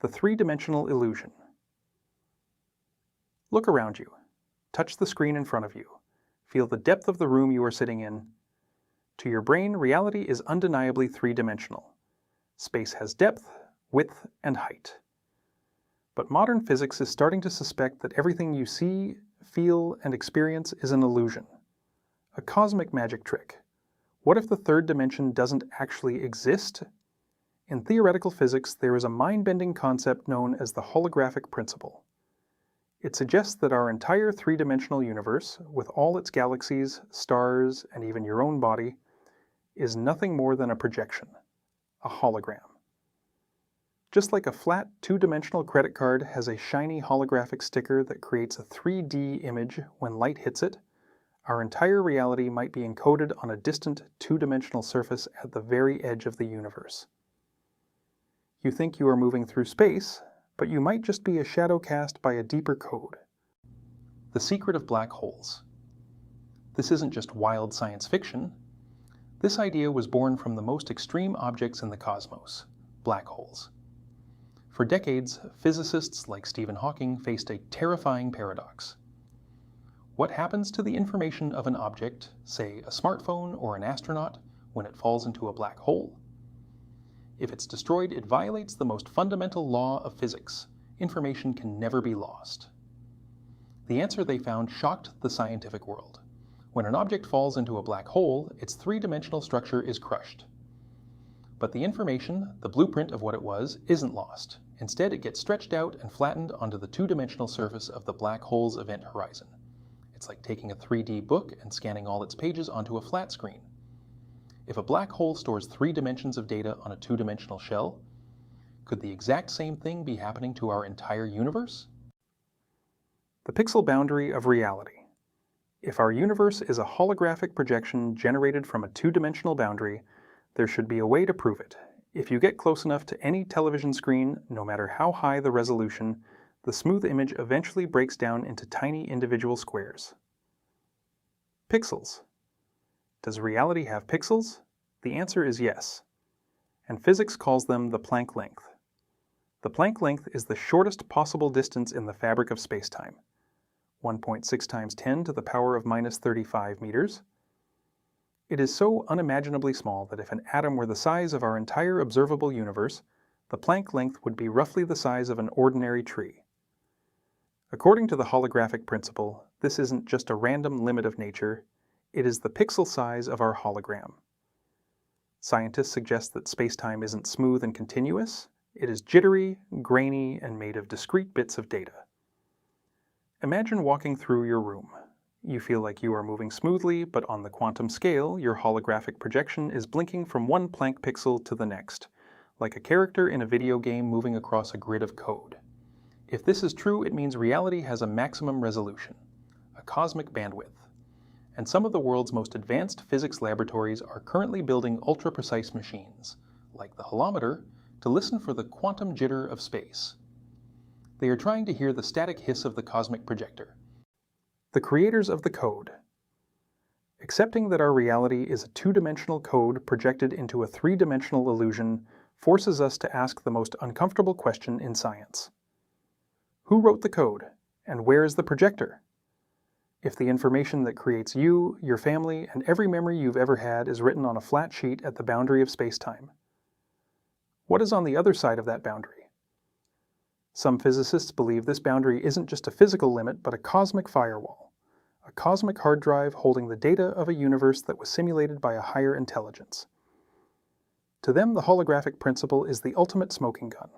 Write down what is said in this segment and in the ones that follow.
The three-dimensional illusion. Look around you. Touch the screen in front of you. Feel the depth of the room you are sitting in. To your brain, reality is undeniably three-dimensional. Space has depth, width, and height. But modern physics is starting to suspect that everything you see, feel, and experience is an illusion. A cosmic magic trick. What if the third dimension doesn't actually exist? In theoretical physics, there is a mind-bending concept known as the holographic principle. It suggests that our entire three-dimensional universe, with all its galaxies, stars, and even your own body, is nothing more than a projection, a hologram. Just like a flat, two-dimensional credit card has a shiny holographic sticker that creates a 3D image when light hits it, our entire reality might be encoded on a distant, two-dimensional surface at the very edge of the universe. You think you are moving through space, but you might just be a shadow cast by a deeper code. The secret of black holes. This isn't just wild science fiction. This idea was born from the most extreme objects in the cosmos, black holes. For decades, physicists like Stephen Hawking faced a terrifying paradox. What happens to the information of an object, say a smartphone or an astronaut, when it falls into a black hole? If it's destroyed, it violates the most fundamental law of physics. Information can never be lost. The answer they found shocked the scientific world. When an object falls into a black hole, its three-dimensional structure is crushed. But the information, the blueprint of what it was, isn't lost. Instead, it gets stretched out and flattened onto the two-dimensional surface of the black hole's event horizon. It's like taking a 3D book and scanning all its pages onto a flat screen. If a black hole stores 3 dimensions of data on a two-dimensional shell, could the exact same thing be happening to our entire universe? The pixel boundary of reality. If our universe is a holographic projection generated from a two-dimensional boundary, there should be a way to prove it. If you get close enough to any television screen, no matter how high the resolution, the smooth image eventually breaks down into tiny individual squares. Pixels. Does reality have pixels? The answer is yes, and physics calls them the Planck length. The Planck length is the shortest possible distance in the fabric of spacetime, 1.6 times 10 to the power of minus 35 meters. It is so unimaginably small that if an atom were the size of our entire observable universe, the Planck length would be roughly the size of an ordinary tree. According to the holographic principle, this isn't just a random limit of nature, it is the pixel size of our hologram. Scientists suggest that spacetime isn't smooth and continuous, it is jittery, grainy, and made of discrete bits of data. Imagine walking through your room. You feel like you are moving smoothly, but on the quantum scale, your holographic projection is blinking from one Planck pixel to the next, like a character in a video game moving across a grid of code. If this is true, it means reality has a maximum resolution, a cosmic bandwidth. And some of the world's most advanced physics laboratories are currently building ultra-precise machines, like the holometer, to listen for the quantum jitter of space. They are trying to hear the static hiss of the cosmic projector. The creators of the code. Accepting that our reality is a two-dimensional code projected into a three-dimensional illusion forces us to ask the most uncomfortable question in science. Who wrote the code, and where is the projector? If the information that creates you, your family, and every memory you've ever had is written on a flat sheet at the boundary of space-time, what is on the other side of that boundary? Some physicists believe this boundary isn't just a physical limit, but a cosmic firewall, a cosmic hard drive holding the data of a universe that was simulated by a higher intelligence. To them, the holographic principle is the ultimate smoking gun.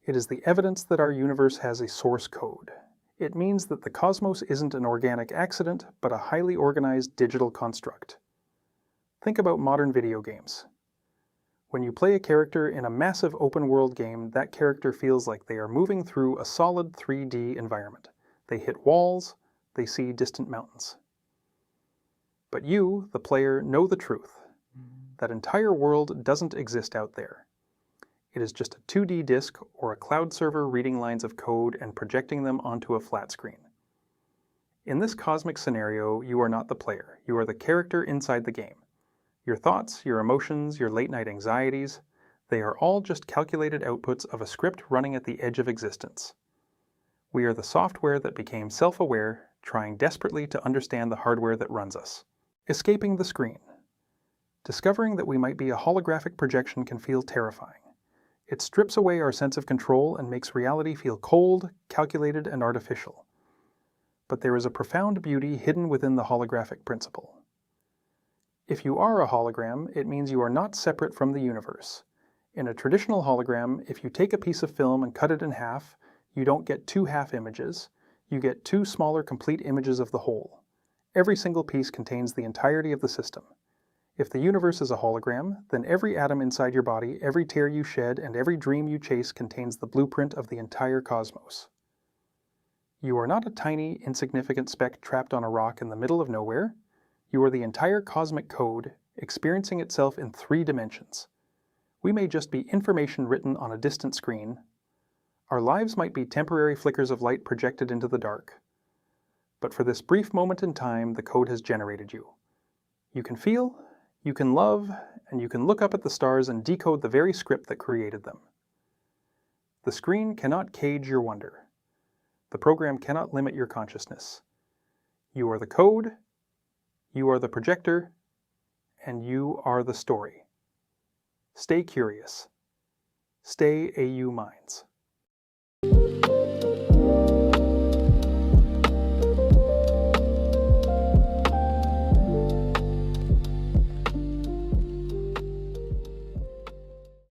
It is the evidence that our universe has a source code. It means that the cosmos isn't an organic accident, but a highly organized digital construct. Think about modern video games. When you play a character in a massive open-world game, that character feels like they are moving through a solid 3D environment. They hit walls, they see distant mountains. But you, the player, know the truth. That entire world doesn't exist out there. It is just a 2D disk or a cloud server reading lines of code and projecting them onto a flat screen. In this cosmic scenario, you are not the player. You are the character inside the game. Your thoughts, your emotions, your late-night anxieties, They are all just calculated outputs of a script running at the edge of existence. We are the software that became self-aware, trying desperately to understand the hardware that runs us. Escaping the screen. Discovering that we might be a holographic projection can feel terrifying. It strips away our sense of control and makes reality feel cold, calculated, and artificial. But there is a profound beauty hidden within the holographic principle. If you are a hologram, it means you are not separate from the universe. In a traditional hologram, if you take a piece of film and cut it in half, you don't get two half images, you get two smaller complete images of the whole. Every single piece contains the entirety of the system. If the universe is a hologram, then every atom inside your body, every tear you shed, and every dream you chase contains the blueprint of the entire cosmos. You are not a tiny, insignificant speck trapped on a rock in the middle of nowhere. You are the entire cosmic code, experiencing itself in 3 dimensions. We may just be information written on a distant screen. Our lives might be temporary flickers of light projected into the dark. But for this brief moment in time, the code has generated you. You can feel, you can love, and you can look up at the stars and decode the very script that created them. The screen cannot cage your wonder. The program cannot limit your consciousness. You are the code, you are the projector, and you are the story. Stay curious. Stay AU Minds.